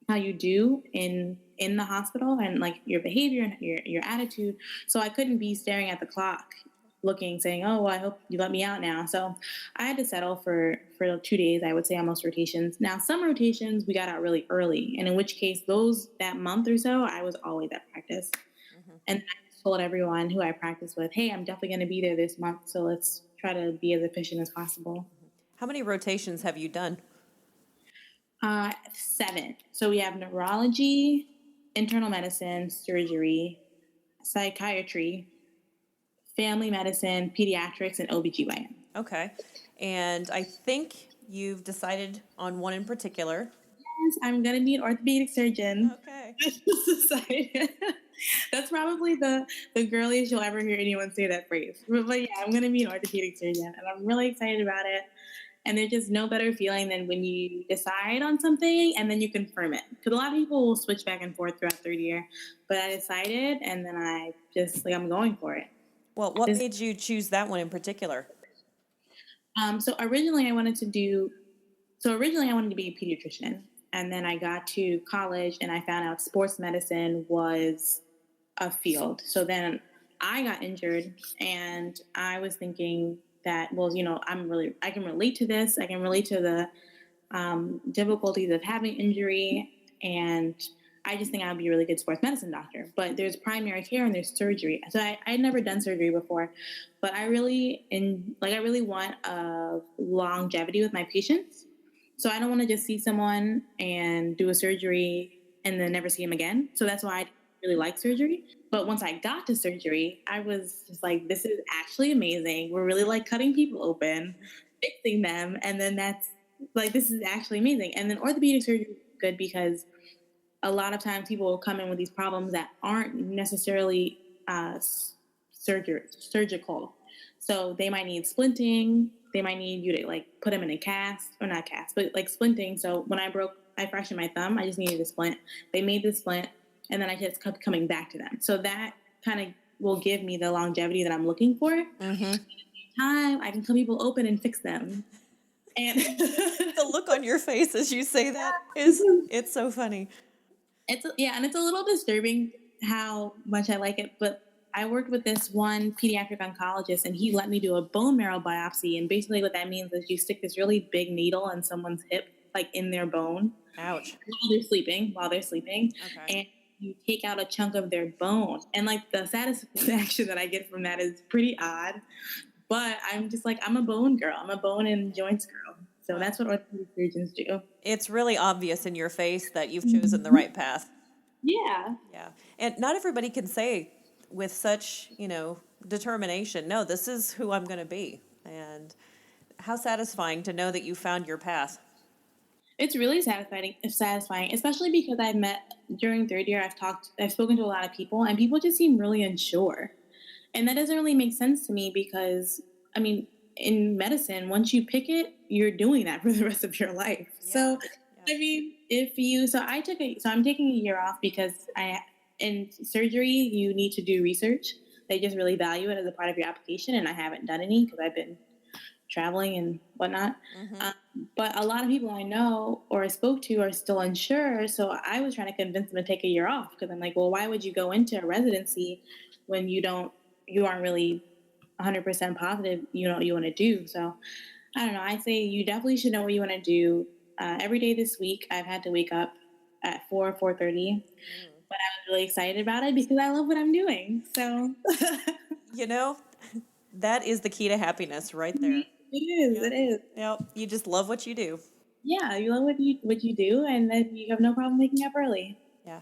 Speaker 3: how you do in the hospital and like your behavior and your attitude. So I couldn't be staring at the clock saying, oh, well, I hope you let me out now. So I had to settle for 2 days, I would say, on most rotations. Now, some rotations we got out really early, and in which case that month or so, I was always at practice. And I told everyone who I practiced with, hey, I'm definitely going to be there this month, so let's try to be as efficient as possible.
Speaker 1: How many rotations have you done?
Speaker 3: 7. So we have neurology, internal medicine, surgery, psychiatry, family medicine, pediatrics, and OBGYN.
Speaker 1: Okay. And I think you've decided on one in particular.
Speaker 3: Yes, I'm going to be an orthopedic surgeon.
Speaker 1: Okay.
Speaker 3: That's probably the girliest you'll ever hear anyone say that phrase. But yeah, I'm going to be an orthopedic surgeon, and I'm really excited about it. And there's just no better feeling than when you decide on something and then you confirm it. Because a lot of people will switch back and forth throughout third year. But I decided, and then I just, I'm going for it.
Speaker 1: Well, what made you choose that one in particular?
Speaker 3: So originally I wanted to be a pediatrician. And then I got to college and I found out sports medicine was a field. So then I got injured and I was thinking that, well, I can relate to this. I can relate to the difficulties of having injury. And I just think I would be a really good sports medicine doctor. But there's primary care and there's surgery. So I had never done surgery before, but I really want a longevity with my patients. So I don't want to just see someone and do a surgery and then never see him again. So that's why really like surgery. But once I got to surgery, I was just like, this is actually amazing. We're really like cutting people open, fixing them. And then that's like, this is actually amazing. And then orthopedic surgery is good because a lot of times people will come in with these problems that aren't necessarily surgical. So they might need splinting. They might need you to like put them in a cast, or not cast, but like splinting. So when I fractured my thumb, I just needed a splint. They made the splint, and then I just kept coming back to them. So that kind of will give me the longevity that I'm looking for.
Speaker 1: Mm-hmm.
Speaker 3: At the same time, I can cut people open and fix them. And
Speaker 1: The look on your face as you say that it's so funny.
Speaker 3: and it's a little disturbing how much I like it, but I worked with this one pediatric oncologist, and he let me do a bone marrow biopsy. And basically what that means is you stick this really big needle in someone's hip, like in their bone.
Speaker 1: Ouch.
Speaker 3: While they're sleeping.
Speaker 1: Okay.
Speaker 3: And you take out a chunk of their bone. And like the satisfaction that I get from that is pretty odd. But I'm just like, I'm a bone girl. I'm a bone and joints girl. So that's what orthopedic surgeons do.
Speaker 1: It's really obvious in your face that you've chosen the right path.
Speaker 3: Yeah.
Speaker 1: Yeah. And not everybody can say with such, determination, no, this is who I'm going to be. And how satisfying to know that you found your path.
Speaker 3: It's really satisfying, especially because I've met during third year, I've spoken to a lot of people, and people just seem really unsure. And that doesn't really make sense to me because, I mean, in medicine, once you pick it, you're doing that for the rest of your life.
Speaker 1: Yeah.
Speaker 3: So, I mean, I'm taking a year off because in surgery, you need to do research. They just really value it as a part of your application, and I haven't done any because I've been traveling and whatnot.
Speaker 1: Mm-hmm.
Speaker 3: But a lot of people I know or spoke to are still unsure. So I was trying to convince them to take a year off because I'm like, well, why would you go into a residency when you aren't really 100% positive you know what you want to do? So I don't know. I say you definitely should know what you want to do. Every day this week, I've had to wake up at 4:30. But I was really excited about it because I love what I'm doing. So,
Speaker 1: that is the key to happiness right there.
Speaker 3: It is.
Speaker 1: Yep.
Speaker 3: It is.
Speaker 1: Yep. You just love what you do.
Speaker 3: Yeah, you love what you do, and then you have no problem waking up early.
Speaker 1: Yeah.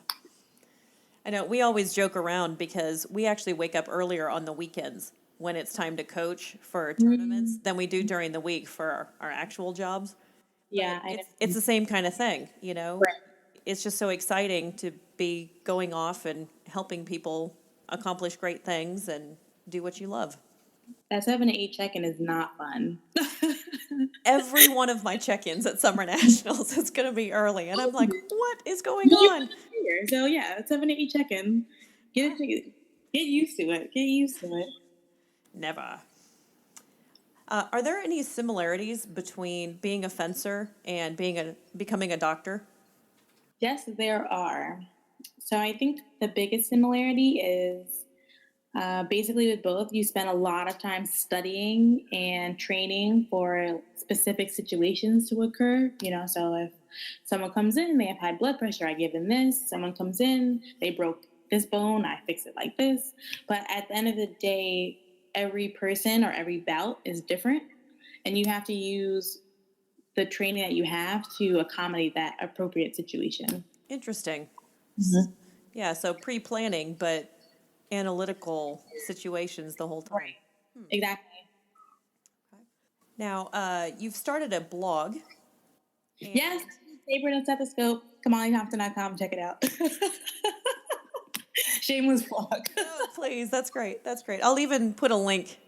Speaker 1: I know we always joke around because we actually wake up earlier on the weekends when it's time to coach for tournaments than we do during the week for our actual jobs.
Speaker 3: Yeah,
Speaker 1: it's the same kind of thing,
Speaker 3: Right.
Speaker 1: It's just so exciting to be going off and helping people accomplish great things and do what you love.
Speaker 3: That 7 to 8 check-in is not fun.
Speaker 1: Every one of my check-ins at Summer Nationals is going to be early, and I'm like, what is going on?
Speaker 3: So yeah, 7 to 8 check-in. Get used to it. Get used to it.
Speaker 1: Never. Are there any similarities between being a fencer and becoming a doctor?
Speaker 3: Yes, there are. So I think the biggest similarity is basically with both, you spend a lot of time studying and training for specific situations to occur. So if someone comes in, they have high blood pressure, I give them this. Someone comes in, they broke this bone, I fix it like this. But at the end of the day, every person or every bout is different, and you have to use the training that you have to accommodate that appropriate situation.
Speaker 1: Interesting.
Speaker 3: Mm-hmm.
Speaker 1: Yeah, so pre-planning, but analytical situations the whole time.
Speaker 3: Right. Exactly.
Speaker 1: Okay. Now, you've started a blog.
Speaker 3: Yes, Sabre and Stethoscope, KamaliThompson.com, check it out. Shameless plug.
Speaker 1: Oh, please, that's great. That's great. I'll even put a link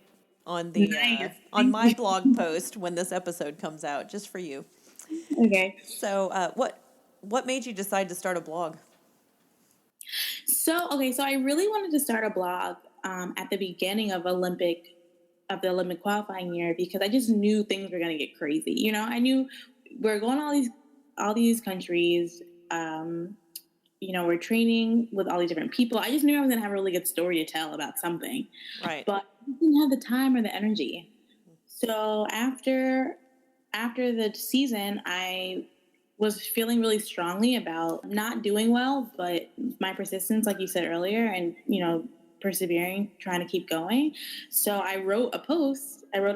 Speaker 1: on the
Speaker 3: Nice.
Speaker 1: on my blog post when this episode comes out, just for you.
Speaker 3: Okay.
Speaker 1: So, what made you decide to start a blog?
Speaker 3: So I really wanted to start a blog at the beginning of the Olympic qualifying year because I just knew things were going to get crazy. I knew we're going to all these countries. We're training with all these different people. I just knew I was going to have a really good story to tell about something.
Speaker 1: Right.
Speaker 3: But I didn't have the time or the energy. So after the season, I was feeling really strongly about not doing well, but my persistence, like you said earlier, and, persevering, trying to keep going. So I wrote a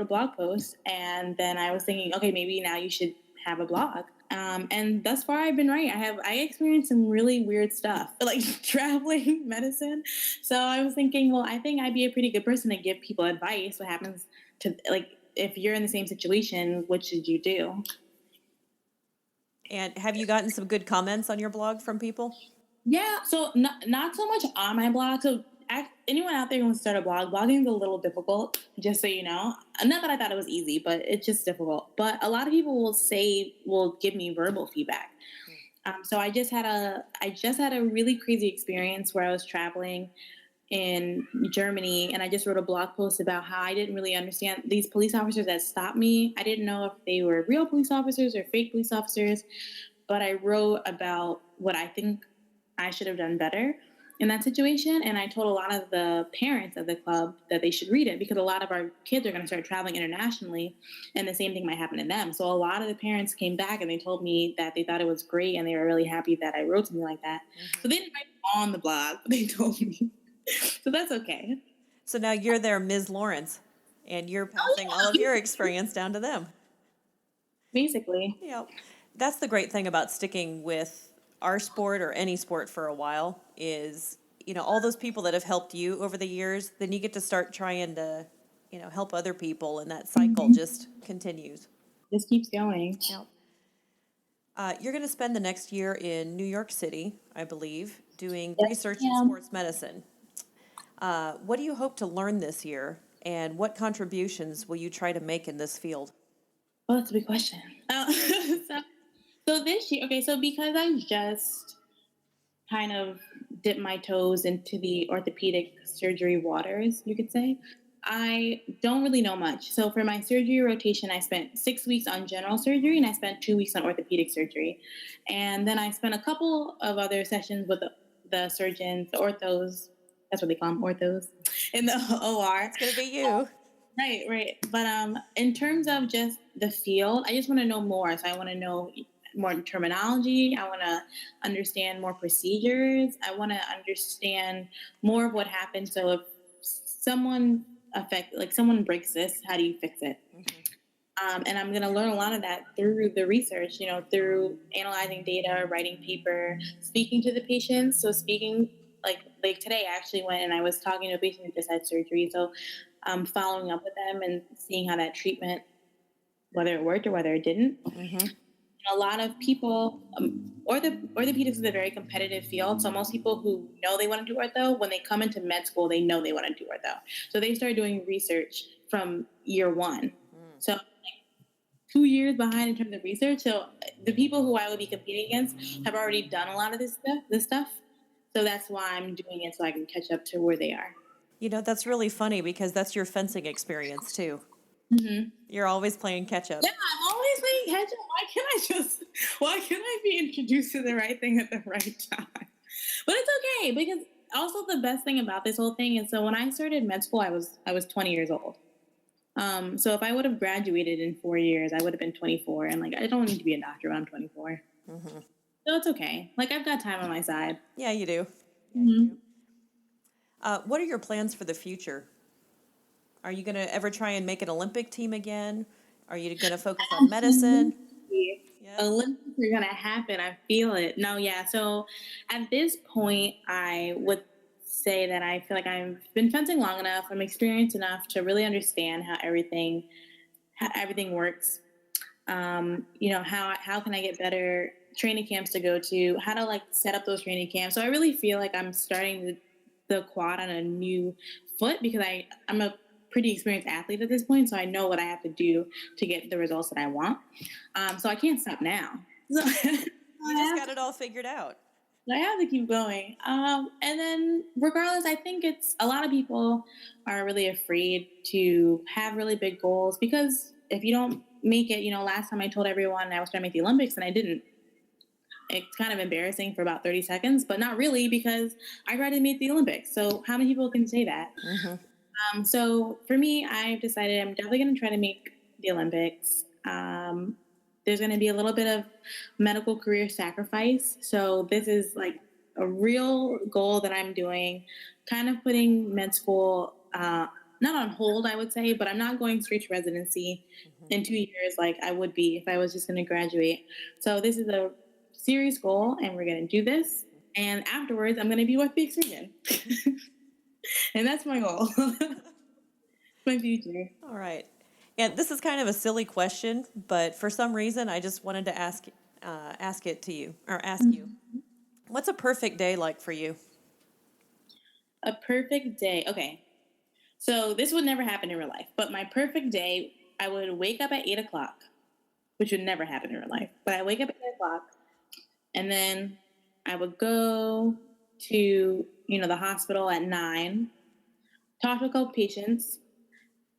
Speaker 3: blog post, and then I was thinking, okay, maybe now you should have a blog. And thus far I've been right. I experienced some really weird stuff, like traveling medicine. So I was thinking, well, I think I'd be a pretty good person to give people advice. What happens to, like, if you're in the same situation, what should you do?
Speaker 1: And have you gotten some good comments on your blog from people?
Speaker 3: Yeah, so not so much on my blog. So anyone out there who wants to start a blog, blogging is a little difficult, just so you know. Not that I thought it was easy, but it's just difficult. But a lot of people will give me verbal feedback. So I just had a really crazy experience where I was traveling in Germany, and I just wrote a blog post about how I didn't really understand these police officers that stopped me. I didn't know if they were real police officers or fake police officers, but I wrote about what I think I should have done better in that situation. And I told a lot of the parents of the club that they should read it because a lot of our kids are going to start traveling internationally and the same thing might happen to them. So a lot of the parents came back and they told me that they thought it was great and they were really happy that I wrote something like that. Mm-hmm. So they didn't write on the blog, but they told me. So that's okay.
Speaker 1: So now you're their Ms. Lawrence and you're passing all of your experience down to them.
Speaker 3: Basically.
Speaker 1: Yeah. That's the great thing about sticking with our sport or any sport for a while is, all those people that have helped you over the years, then you get to start trying to, help other people, and that cycle just continues.
Speaker 3: Just keeps going.
Speaker 1: Yep. You're going to spend the next year in New York City, I believe, doing research in sports medicine. What do you hope to learn this year, and what contributions will you try to make in this field?
Speaker 3: Well, that's a big question. So this year, so because I just kind of dipped my toes into the orthopedic surgery waters, you could say, I don't really know much. So for my surgery rotation, I spent 6 weeks on general surgery and I spent 2 weeks on orthopedic surgery. And then I spent a couple of other sessions with the surgeons, the orthos, that's what they call them, orthos, in the OR.
Speaker 1: It's going to be you.
Speaker 3: Right. But in terms of just the field, I just want to know more. So I want to know more terminology. I want to understand more procedures. I want to understand more of what happens. So if someone breaks this, how do you fix it? Mm-hmm. And I'm going to learn a lot of that through the research, through analyzing data, writing paper, speaking to the patients. So speaking, like today, I actually went and I was talking to a patient who just had surgery. So following up with them and seeing how that treatment, whether it worked or whether it didn't. Mm-hmm. A lot of people, orthopedics is a very competitive field. So most people who know they want to do ortho, when they come into med school, they know they want to do ortho. So they start doing research from year one. So 2 years behind in terms of research. So the people who I would be competing against have already done a lot of this stuff. So that's why I'm doing it, so I can catch up to where they are.
Speaker 1: That's really funny because that's your fencing experience too. Mm-hmm. You're always playing catch up.
Speaker 3: Yeah, I'm always playing catch up. Why can't I be introduced to the right thing at the right time? But it's okay, because also the best thing about this whole thing is, so when I started med school, I was 20 years old. So if I would have graduated in 4 years, I would have been 24. And I don't need to be a doctor when I'm 24. Mm-hmm. So it's okay. I've got time on my side.
Speaker 1: Yeah, you do.
Speaker 3: Mm-hmm.
Speaker 1: You do. What are your plans for the future? Are you going to ever try and make an Olympic team again? Are you going to focus on medicine?
Speaker 3: Yeah. Olympics are going to happen. I feel it. No, yeah. So at this point, I would say that I feel like I've been fencing long enough. I'm experienced enough to really understand how everything works. How can I get better training camps to go to? How to set up those training camps. So I really feel like I'm starting the quad on a new foot because I'm a pretty experienced athlete at this point, so I know what I have to do to get the results that I want. So I can't stop now. So
Speaker 1: you just got it all figured out.
Speaker 3: I have to keep going. And then regardless, I think it's a lot of people are really afraid to have really big goals because if you don't make it, last time I told everyone I was trying to make the Olympics and I didn't. It's kind of embarrassing for about 30 seconds, but not really because I tried to make the Olympics. So how many people can say that? Mm-hmm. So for me, I've decided I'm definitely going to try to make the Olympics. There's going to be a little bit of medical career sacrifice. So this is a real goal that I'm doing, kind of putting med school, not on hold, I would say, but I'm not going straight to residency. Mm-hmm. in 2 years, like I would be if I was just going to graduate. So this is a serious goal, and we're going to do this. And afterwards, I'm going to be orthopedic surgeon. And that's my goal. My future.
Speaker 1: All right. And this is kind of a silly question, but for some reason, I just wanted to ask it to you, or ask you. What's a perfect day like for you?
Speaker 3: A perfect day. Okay. So this would never happen in real life, but my perfect day, I would wake up at 8 o'clock, which would never happen in real life. But I wake up at 8 o'clock, and then I would go to, the hospital at 9, talk to a couple patients.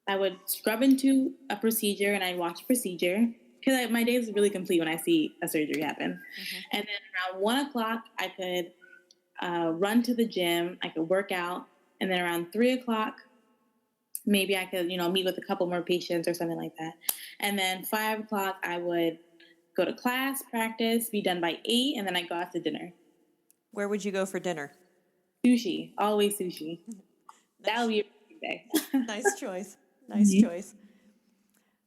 Speaker 3: I would scrub into a procedure, and I'd watch a procedure because my day is really complete when I see a surgery happen. Mm-hmm. And then around 1 o'clock, I could run to the gym. I could work out. And then around 3 o'clock, maybe I could, meet with a couple more patients or something like that. And then 5 o'clock, I would go to class, practice, be done by 8, and then I go out to dinner.
Speaker 1: Where would you go for dinner?
Speaker 3: Sushi. Always sushi. Nice. That would be a perfect day.
Speaker 1: Nice choice. Nice choice.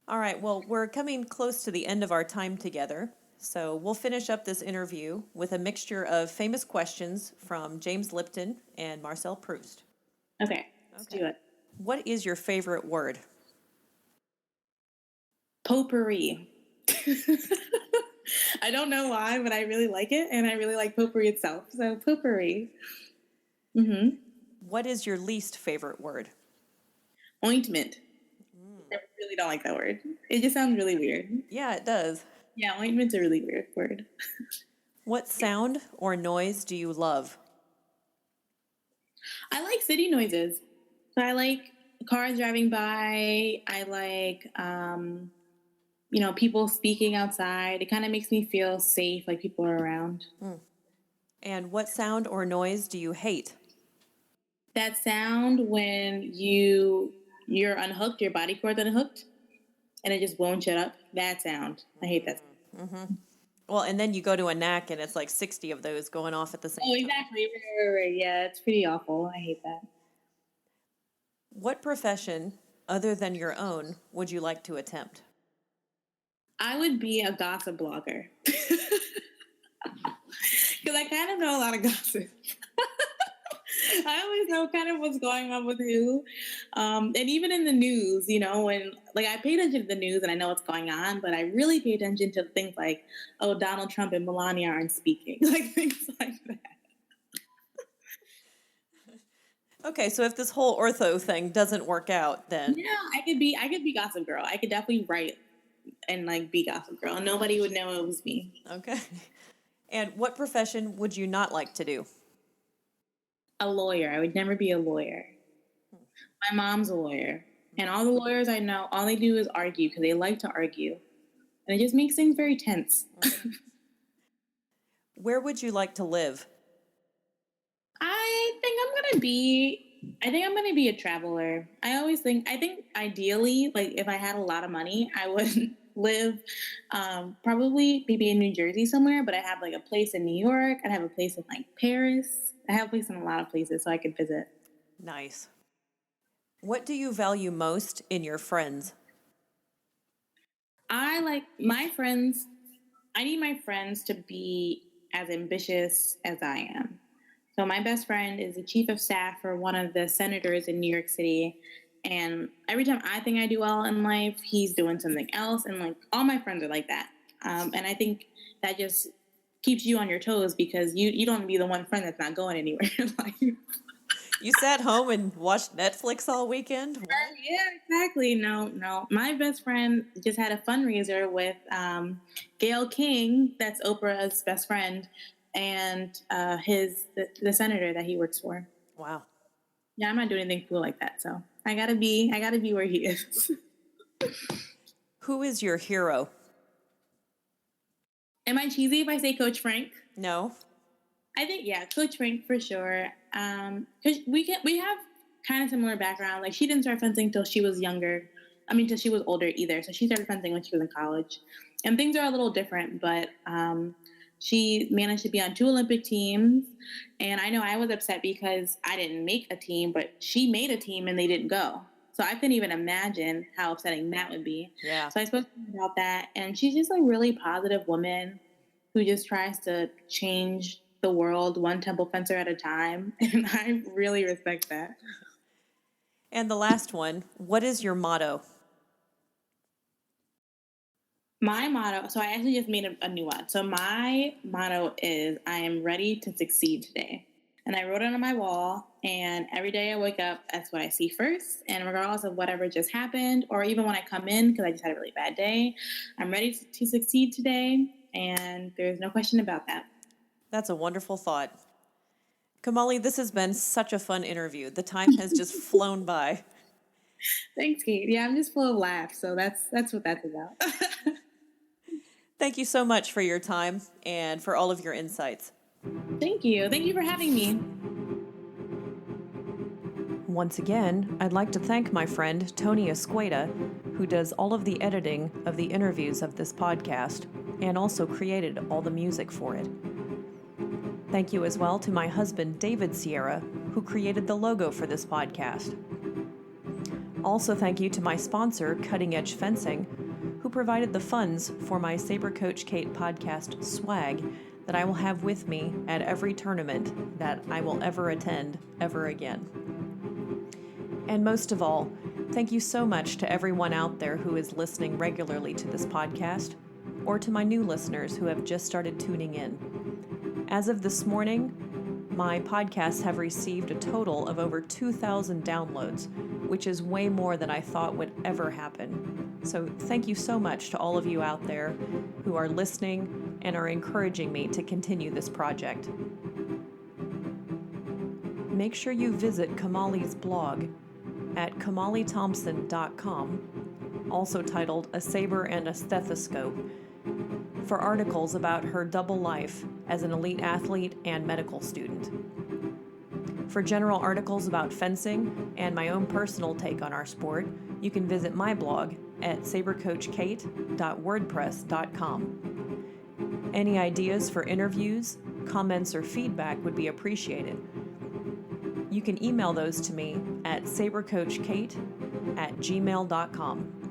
Speaker 1: All right. Well, we're coming close to the end of our time together. So we'll finish up this interview with a mixture of famous questions from James Lipton and Marcel Proust.
Speaker 3: Okay. Let's do it.
Speaker 1: What is your favorite word?
Speaker 3: Potpourri. I don't know why, but I really like it, and I really like potpourri itself. So potpourri. Mm-hmm.
Speaker 1: What is your least favorite word?
Speaker 3: Ointment. I really don't like that word. It just sounds really weird.
Speaker 1: Yeah, it does.
Speaker 3: Yeah, ointment's a really weird word.
Speaker 1: What sound or noise do you love?
Speaker 3: I like city noises. So I like cars driving by. I like, people speaking outside. It kind of makes me feel safe, like people are around.
Speaker 1: And what sound or noise do you hate?
Speaker 3: That sound when you're unhooked, your body cord's unhooked, and it just won't shut up. That sound. I hate that sound.
Speaker 1: Mm-hmm. Well, and then you go to a knack, and it's like 60 of those going off at the same time.
Speaker 3: Oh, exactly. Right. Yeah, it's pretty awful. I hate that.
Speaker 1: What profession, other than your own, would you like to attempt?
Speaker 3: I would be a gossip blogger. Because I kind of know a lot of gossip. I always know kind of what's going on with who. And even in the news, when I pay attention to the news and I know what's going on, but I really pay attention to things like, oh, Donald Trump and Melania aren't speaking, like things like that.
Speaker 1: Okay, so if this whole ortho thing doesn't work out, then
Speaker 3: yeah, I could be Gossip Girl. I could definitely write and be Gossip Girl, and nobody would know it was me.
Speaker 1: Okay. And what profession would you not like to do?
Speaker 3: A lawyer. I would never be a lawyer. My mom's a lawyer, and all the lawyers I know, all they do is argue because they like to argue, and it just makes things very tense.
Speaker 1: Where would you like to live?
Speaker 3: I think I'm gonna be a traveler. I think ideally, if I had a lot of money, I would live probably maybe in New Jersey somewhere, but I have a place in New York. I'd have a place in Paris. I have a place in a lot of places so I could visit.
Speaker 1: Nice. What do you value most in your friends?
Speaker 3: I like my friends. I need my friends to be as ambitious as I am. So my best friend is the chief of staff for one of the senators in New York City. And every time I think I do well in life, he's doing something else. And all my friends are like that. And I think that just keeps you on your toes because you don't be the one friend that's not going anywhere in life.
Speaker 1: You sat home and watched Netflix all weekend? What?
Speaker 3: Yeah, exactly. No. My best friend just had a fundraiser with Gayle King, that's Oprah's best friend, and the senator that he works for.
Speaker 1: Wow.
Speaker 3: Yeah, I'm not doing anything cool like that, so I gotta be where he is.
Speaker 1: Who is your hero?
Speaker 3: Am I cheesy if I say Coach Frank?
Speaker 1: No.
Speaker 3: I think, yeah, Coach Frank for sure. Because we have kind of similar background. She didn't start fencing till she was till she was older either. So she started fencing when she was in college. And things are a little different, but she managed to be on 2 Olympic teams. And I know I was upset because I didn't make a team, but she made a team and they didn't go. So I couldn't even imagine how upsetting that would be.
Speaker 1: Yeah.
Speaker 3: So I spoke to her about that, and she's just a really positive woman who just tries to change the world one temple fencer at a time. And I really respect that.
Speaker 1: And the last one, what is your motto?
Speaker 3: My motto, so I actually just made a new one. So my motto is, I am ready to succeed today. And I wrote it on my wall, and every day I wake up, that's what I see first. And regardless of whatever just happened, or even when I come in, because I just had a really bad day, I'm ready to succeed today. And there's no question about that.
Speaker 1: That's a wonderful thought. Kamali, this has been such a fun interview. The time has just flown by.
Speaker 3: Thanks, Kate. Yeah, I'm just full of laughs, so that's what that's about.
Speaker 1: Thank you so much for your time and for all of your insights.
Speaker 3: Thank you. Thank you for having me.
Speaker 1: Once again, I'd like to thank my friend Tony Escueda, who does all of the editing of the interviews of this podcast and also created all the music for it. Thank you as well to my husband David Sierra, who created the logo for this podcast. Also thank you to my sponsor, Cutting Edge Fencing, who provided the funds for my Sabre Coach Kate podcast swag that I will have with me at every tournament that I will ever attend ever again. And most of all, thank you so much to everyone out there who is listening regularly to this podcast, or to my new listeners who have just started tuning in. As of this morning, my podcasts have received a total of over 2,000 downloads, which is way more than I thought would ever happen. So thank you so much to all of you out there who are listening and are encouraging me to continue this project. Make sure you visit Kamali's blog at KamaliThompson.com, also titled A Sabre and a Stethoscope, for articles about her double life as an elite athlete and medical student. For general articles about fencing and my own personal take on our sport, you can visit my blog at sabrecoachkate.wordpress.com. Any ideas for interviews, comments, or feedback would be appreciated. You can email those to me at sabrecoachkate@gmail.com.